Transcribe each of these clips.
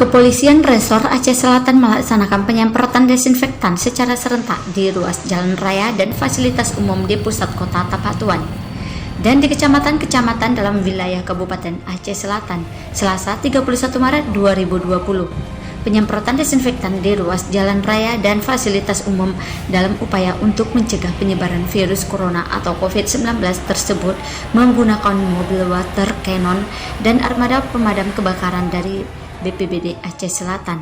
Kepolisian Resor Aceh Selatan melaksanakan penyemprotan desinfektan secara serentak di ruas jalan raya dan fasilitas umum di pusat kota Tapatuan dan di kecamatan-kecamatan dalam wilayah Kabupaten Aceh Selatan, Selasa 31 Maret 2020. Penyemprotan desinfektan di ruas jalan raya dan fasilitas umum dalam upaya untuk mencegah penyebaran virus corona atau COVID-19 tersebut menggunakan mobil water cannon dan armada pemadam kebakaran dari BPBD Aceh Selatan.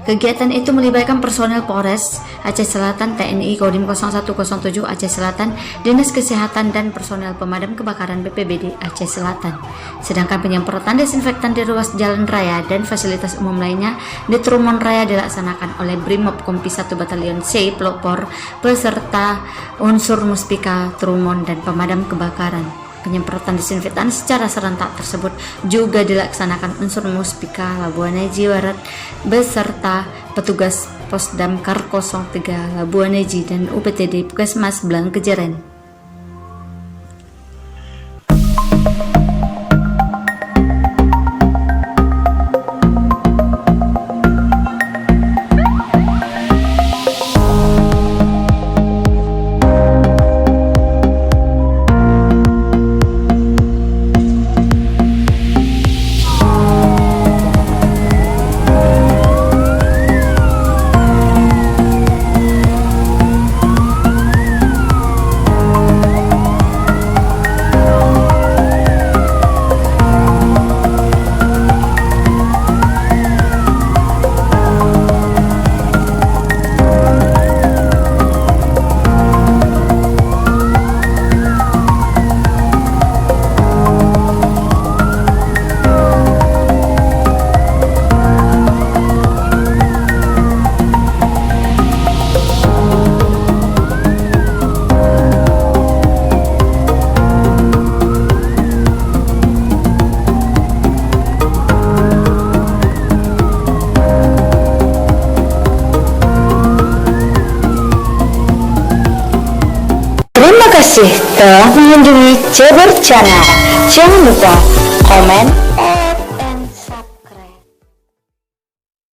Kegiatan itu melibatkan personel Polres Aceh Selatan, TNI Kodim 0107 Aceh Selatan, Dinas Kesehatan, dan personel pemadam kebakaran BPBD Aceh Selatan. Sedangkan penyemprotan desinfektan di ruas jalan raya dan fasilitas umum lainnya di Trumon Raya dilaksanakan oleh Brimob Kompi 1 Batalion C Pelopor beserta unsur Muspika Trumon dan pemadam kebakaran. Penyemprotan desinfektan secara serentak tersebut juga dilaksanakan unsur Muspika Labuan Eji Barat beserta petugas Pos Damkar 03 Labuan Eji dan UPTD Puskesmas Belang Kejeren. Terima kasih telah mengunjungi Ceber Channel. Jangan lupa komen,